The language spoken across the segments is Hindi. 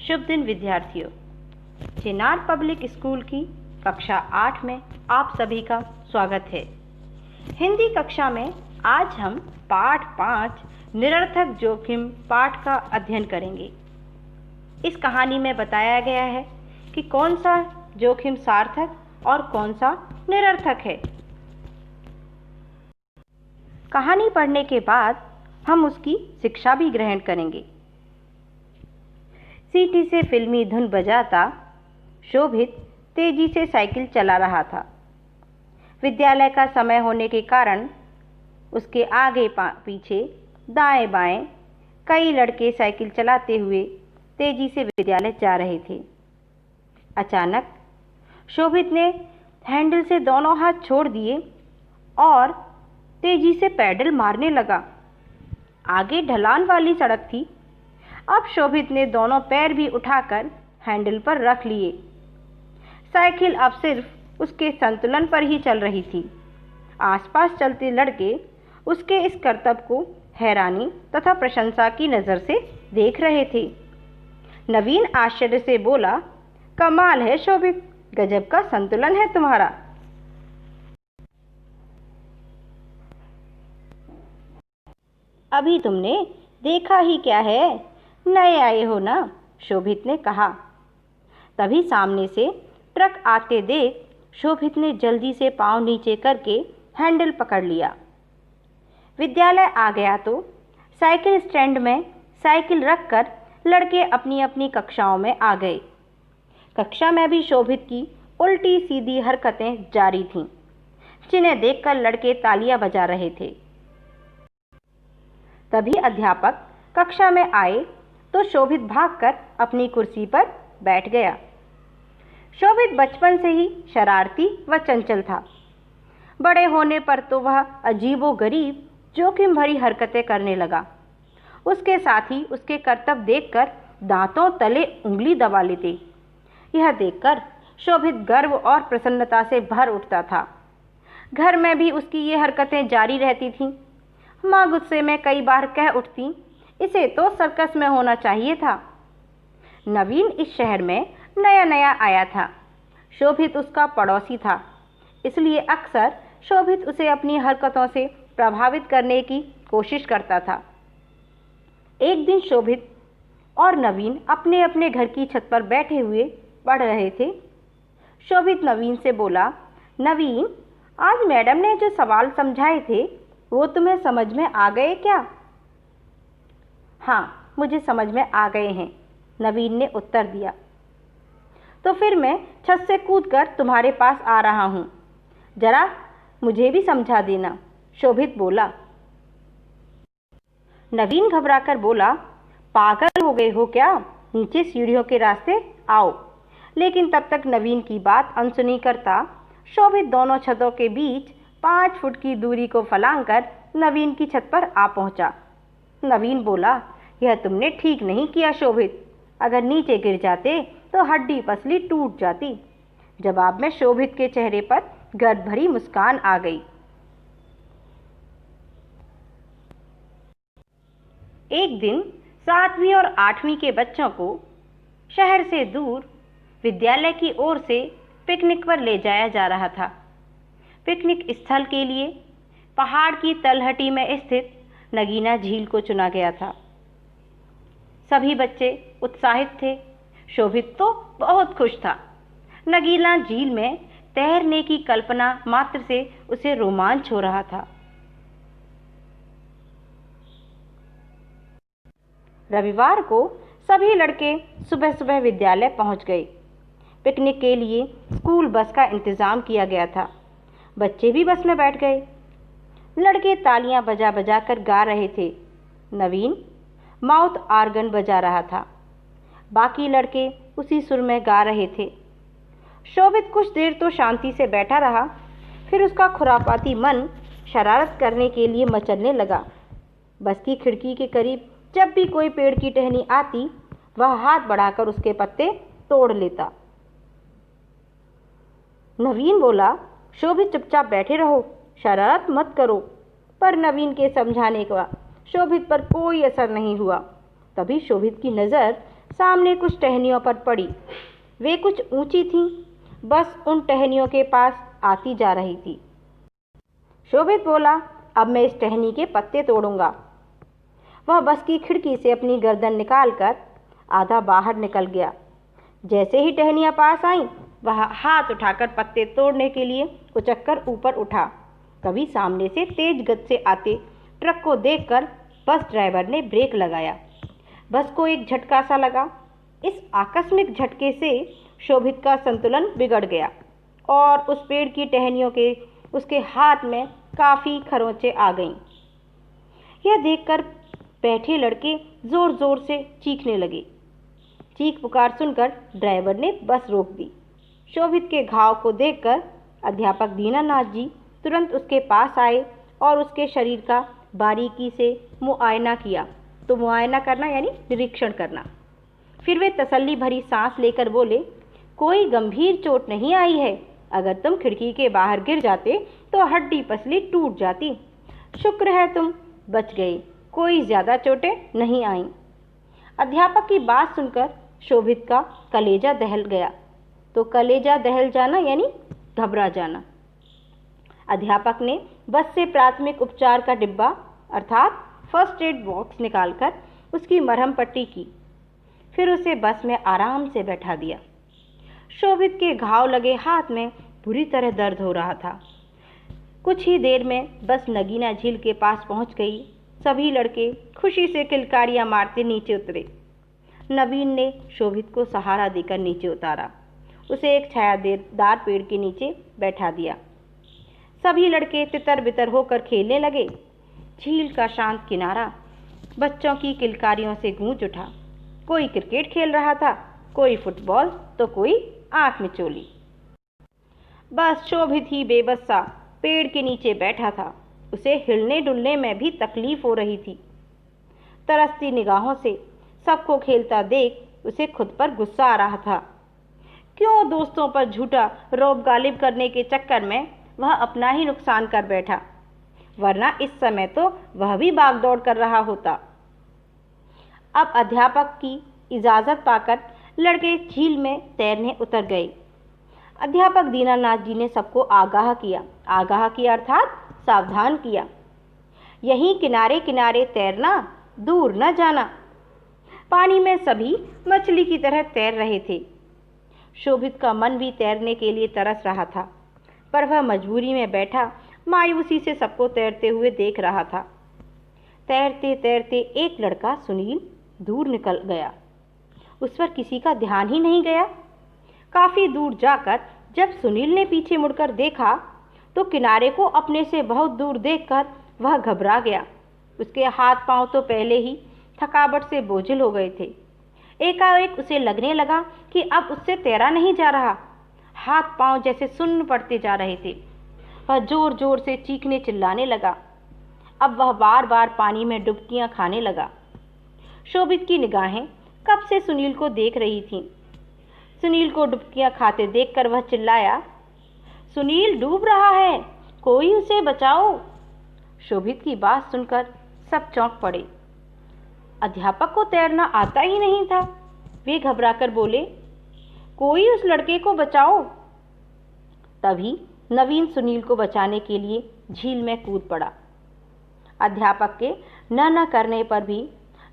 शुभ दिन विद्यार्थियों। चिनार पब्लिक स्कूल की कक्षा 8 में आप सभी का स्वागत है। हिंदी कक्षा में आज हम पाठ 5 निरर्थक जोखिम पाठ का अध्ययन करेंगे। इस कहानी में बताया गया है कि कौन सा जोखिम सार्थक और कौन सा निरर्थक है। कहानी पढ़ने के बाद हम उसकी शिक्षा भी ग्रहण करेंगे। सीटी से फिल्मी धुन बजाता शोभित तेजी से साइकिल चला रहा था। विद्यालय का समय होने के कारण उसके आगे पीछे दाएं बाएं कई लड़के साइकिल चलाते हुए तेजी से विद्यालय जा रहे थे। अचानक शोभित ने हैंडल से दोनों हाथ छोड़ दिए और तेजी से पैडल मारने लगा। आगे ढलान वाली सड़क थी। अब शोभित ने दोनों पैर भी उठाकर हैंडल पर रख लिए। साइकिल अब सिर्फ उसके संतुलन पर ही चल रही थी। आसपास चलते लड़के उसके इस करतब को हैरानी तथा प्रशंसा की नज़र से देख रहे थे। नवीन आश्चर्य से बोला, कमाल है शोभित, गजब का संतुलन है तुम्हारा। अभी तुमने देखा ही क्या है, नए आए हो ना, शोभित ने कहा। तभी सामने से ट्रक आते देख शोभित ने जल्दी से पांव नीचे करके हैंडल पकड़ लिया। विद्यालय आ गया तो साइकिल स्टैंड में साइकिल रखकर लड़के अपनी अपनी कक्षाओं में आ गए। कक्षा में भी शोभित की उल्टी सीधी हरकतें जारी थीं, जिन्हें देखकर लड़के तालियां बजा रहे थे। तभी अध्यापक कक्षा में आए तो शोभित भागकर अपनी कुर्सी पर बैठ गया। शोभित बचपन से ही शरारती व चंचल था। बड़े होने पर तो वह अजीबोगरीब जोखिम भरी हरकतें करने लगा। उसके साथ ही उसके करतब देखकर दांतों तले उंगली दबा लेते। यह देखकर शोभित गर्व और प्रसन्नता से भर उठता था। घर में भी उसकी ये हरकतें जारी रहती थीं। माँ गुस्से में कई बार कह उठती, इसे तो सर्कस में होना चाहिए था। नवीन इस शहर में नया नया आया था। शोभित उसका पड़ोसी था, इसलिए अक्सर शोभित उसे अपनी हरकतों से प्रभावित करने की कोशिश करता था। एक दिन शोभित और नवीन अपने अपने घर की छत पर बैठे हुए पढ़ रहे थे। शोभित नवीन से बोला, नवीन, आज मैडम ने जो सवाल समझाए थे वो तुम्हें समझ में आ गए क्या? हाँ, मुझे समझ में आ गए हैं, नवीन ने उत्तर दिया। तो फिर मैं छत से कूदकर तुम्हारे पास आ रहा हूँ, जरा मुझे भी समझा देना, शोभित बोला। नवीन घबराकर बोला, पागल हो गए हो क्या? नीचे सीढ़ियों के रास्ते आओ। लेकिन तब तक नवीन की बात अनसुनी करता शोभित दोनों छतों के बीच 5 फुट की दूरी को फलांग कर नवीन की छत पर आ पहुंचा। नवीन बोला, यह तुमने ठीक नहीं किया शोभित, अगर नीचे गिर जाते तो हड्डी पसली टूट जाती। जवाब में शोभित के चेहरे पर गर्व भरी मुस्कान आ गई। एक दिन 7वीं और 8वीं के बच्चों को शहर से दूर विद्यालय की ओर से पिकनिक पर ले जाया जा रहा था। पिकनिक स्थल के लिए पहाड़ की तलहटी में स्थित नगीना झील को चुना गया था। सभी बच्चे उत्साहित थे। शोभित तो बहुत खुश था। नगीना झील में तैरने की कल्पना मात्र से उसे रोमांच हो रहा था। रविवार को सभी लड़के सुबह सुबह विद्यालय पहुंच गए। पिकनिक के लिए स्कूल बस का इंतजाम किया गया था। बच्चे भी बस में बैठ गए। लड़के तालियां बजा बजा कर गा रहे थे। नवीन माउथ आर्गन बजा रहा था। बाकी लड़के उसी सुर में गा रहे थे। शोभित कुछ देर तो शांति से बैठा रहा, फिर उसका खुरापाती मन शरारत करने के लिए मचलने लगा। बस की खिड़की के करीब जब भी कोई पेड़ की टहनी आती, वह हाथ बढ़ाकर उसके पत्ते तोड़ लेता। नवीन बोला, शोभित चुपचाप बैठे रहो, शरारत मत करो। पर नवीन के समझाने का शोभित पर कोई असर नहीं हुआ। तभी शोभित की नज़र सामने कुछ टहनियों पर पड़ी। वे कुछ ऊंची थीं, बस उन टहनियों के पास आती जा रही थी। शोभित बोला, अब मैं इस टहनी के पत्ते तोड़ूंगा। वह बस की खिड़की से अपनी गर्दन निकालकर आधा बाहर निकल गया। जैसे ही टहनियां पास आईं, वह हाथ उठाकर पत्ते तोड़ने के लिए उचककर ऊपर उठा। तभी सामने से तेज गति से आते ट्रक को देखकर बस ड्राइवर ने ब्रेक लगाया। बस को एक झटका सा लगा। इस आकस्मिक झटके से शोभित का संतुलन बिगड़ गया और उस पेड़ की टहनियों के उसके हाथ में काफ़ी खरोंचें आ गईं। यह देखकर बैठे लड़के ज़ोर ज़ोर से चीखने लगे। चीख पुकार सुनकर ड्राइवर ने बस रोक दी। शोभित के घाव को देखकर अध्यापक दीनानाथ जी तुरंत उसके पास आए और उसके शरीर का बारीकी से मुआयना किया। तो मुआयना करना यानी निरीक्षण करना। फिर वे तसल्ली भरी सांस लेकर बोले, कोई गंभीर चोट नहीं आई है। अगर तुम खिड़की के बाहर गिर जाते तो हड्डी पसली टूट जाती। शुक्र है तुम बच गए, कोई ज़्यादा चोटें नहीं आईं। अध्यापक की बात सुनकर शोभित का कलेजा दहल गया। तो कलेजा दहल जाना यानी घबरा जाना। अध्यापक ने बस से प्राथमिक उपचार का डिब्बा अर्थात फर्स्ट एड बॉक्स निकालकर उसकी मरहम पट्टी की। फिर उसे बस में आराम से बैठा दिया। शोभित के घाव लगे हाथ में बुरी तरह दर्द हो रहा था। कुछ ही देर में बस नगीना झील के पास पहुंच गई। सभी लड़के खुशी से किलकारियां मारते नीचे उतरे। नवीन ने शोभित को सहारा देकर नीचे उतारा। उसे एक छायादार पेड़ के नीचे बैठा दिया। सभी लड़के तितर बितर होकर खेलने लगे। झील का शांत किनारा बच्चों की किलकारियों से गूंज उठा। कोई क्रिकेट खेल रहा था, कोई फुटबॉल तो कोई आंख मिचोली। बस शोभित ही बेबस सा पेड़ के नीचे बैठा था। उसे हिलने डुलने में भी तकलीफ हो रही थी। तरसती निगाहों से सबको खेलता देख उसे खुद पर गुस्सा आ रहा था। क्यों दोस्तों पर झूठा रौब गालिब करने के चक्कर में वह अपना ही नुकसान कर बैठा, वरना इस समय तो वह भी भाग दौड़ कर रहा होता। अब अध्यापक की इजाज़त पाकर लड़के झील में तैरने उतर गए। अध्यापक दीनानाथ जी ने सबको आगाह किया अर्थात सावधान किया। यहीं किनारे किनारे तैरना, दूर न जाना। पानी में सभी मछली की तरह तैर रहे थे। शोभित का मन भी तैरने के लिए तरस रहा था, पर वह मजबूरी में बैठा मायूसी से सबको तैरते हुए देख रहा था। तैरते तैरते एक लड़का सुनील दूर निकल गया। उस पर किसी का ध्यान ही नहीं गया। काफ़ी दूर जाकर जब सुनील ने पीछे मुड़कर देखा तो किनारे को अपने से बहुत दूर देखकर वह घबरा गया। उसके हाथ पांव तो पहले ही थकावट से बोझिल हो गए थे। एकाएक उसे लगने लगा कि अब उससे तैरा नहीं जा रहा। हाथ पांव जैसे सुन्न पड़ते जा रहे थे। वह जोर जोर से चीखने चिल्लाने लगा। अब वह बार बार पानी में डुबकियां खाने लगा। शोभित की निगाहें कब से सुनील को देख रही थीं। सुनील को डुबकियां खाते देखकर वह चिल्लाया, सुनील डूब रहा है, कोई उसे बचाओ। शोभित की बात सुनकर सब चौंक पड़े। अध्यापक को तैरना आता ही नहीं था। वे घबराकर बोले, कोई उस लड़के को बचाओ। तभी नवीन सुनील को बचाने के लिए झील में कूद पड़ा। अध्यापक के न करने पर भी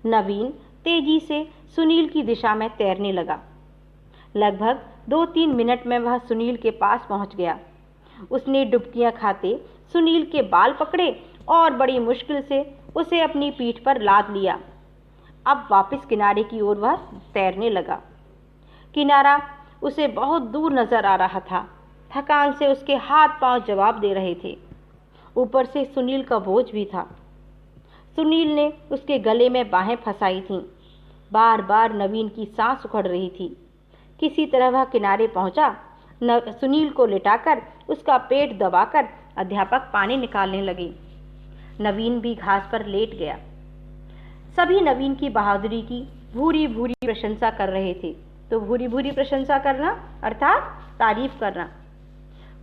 नवीन तेजी से सुनील की दिशा में तैरने लगा। लगभग 2-3 मिनट में वह सुनील के पास पहुंच गया। उसने डुबकियां खाते सुनील के बाल पकड़े और बड़ी मुश्किल से उसे अपनी पीठ पर लाद लिया। अब वापस किनारे की ओर वह तैरने लगा। किनारा उसे बहुत दूर नजर आ रहा था। थकान से उसके हाथ पांव जवाब दे रहे थे। ऊपर से सुनील का बोझ भी था। सुनील ने उसके गले में बाहें फंसाई थीं। बार बार नवीन की सांस उखड़ रही थी। किसी तरह वह किनारे पहुंचा। सुनील को लिटाकर उसका पेट दबाकर अध्यापक पानी निकालने लगे। नवीन भी घास पर लेट गया। सभी नवीन की बहादुरी की भूरी भूरी प्रशंसा कर रहे थे। तो भूरी भूरी प्रशंसा करना अर्थात तारीफ करना।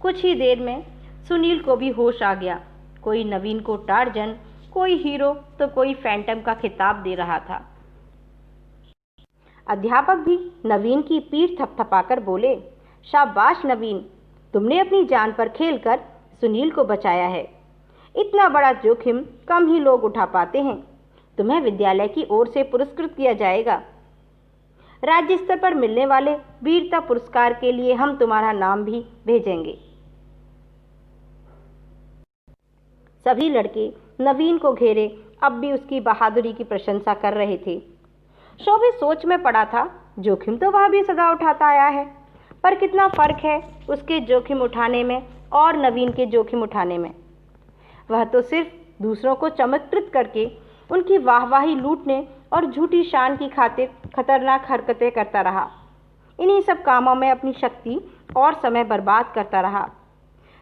कुछ ही देर में सुनील को भी होश आ गया। कोई नवीन को टार्जन, कोई हीरो तो कोई फैंटम का खिताब दे रहा था। अध्यापक भी नवीन की पीठ थपथपाकर बोले, शाबाश नवीन, तुमने अपनी जान पर खेलकर सुनील को बचाया है। इतना बड़ा जोखिम कम ही लोग उठा पाते हैं। तुम्हें विद्यालय की ओर से पुरस्कृत किया जाएगा। राज्य स्तर पर मिलने वाले वीरता पुरस्कार के लिए हम तुम्हारा नाम भी भेजेंगे। सभी लड़के नवीन को घेरे अब भी उसकी बहादुरी की प्रशंसा कर रहे थे। शोभित सोच में पड़ा था, जोखिम तो वह भी सदा उठाता आया है, पर कितना फर्क है उसके जोखिम उठाने में और नवीन के जोखिम उठाने में। वह तो सिर्फ दूसरों को चमत्कृत करके उनकी वाहवाही लूटने और झूठी शान की खातिर खतरनाक हरकतें करता रहा। इन्हीं सब कामों में अपनी शक्ति और समय बर्बाद करता रहा।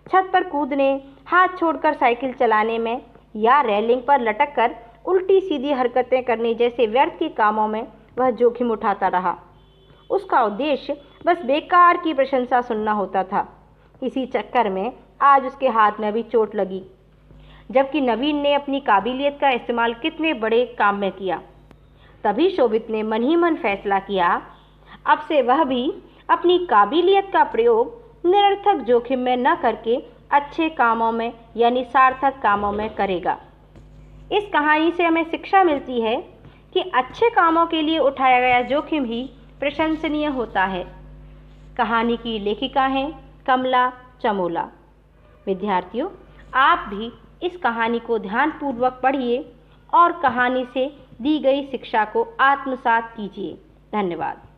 छत पर कूदने, हाथ छोड़कर साइकिल चलाने में या रेलिंग पर लटककर उल्टी सीधी हरकतें करने जैसे व्यर्थ के कामों में वह जोखिम उठाता रहा। उसका उद्देश्य बस बेकार की प्रशंसा सुनना होता था। इसी चक्कर में आज उसके हाथ में भी चोट लगी, जबकि नवीन ने अपनी काबिलियत का इस्तेमाल कितने बड़े काम में किया। तभी शोभित ने मन ही मन फैसला किया, अब से वह भी अपनी काबिलियत का प्रयोग निरर्थक जोखिम में न करके अच्छे कामों में यानी सार्थक कामों में करेगा। इस कहानी से हमें शिक्षा मिलती है कि अच्छे कामों के लिए उठाया गया जोखिम ही प्रशंसनीय होता है। कहानी की लेखिका हैं कमला चमोला। विद्यार्थियों, आप भी इस कहानी को ध्यानपूर्वक पढ़िए और कहानी से दी गई शिक्षा को आत्मसात कीजिए। धन्यवाद।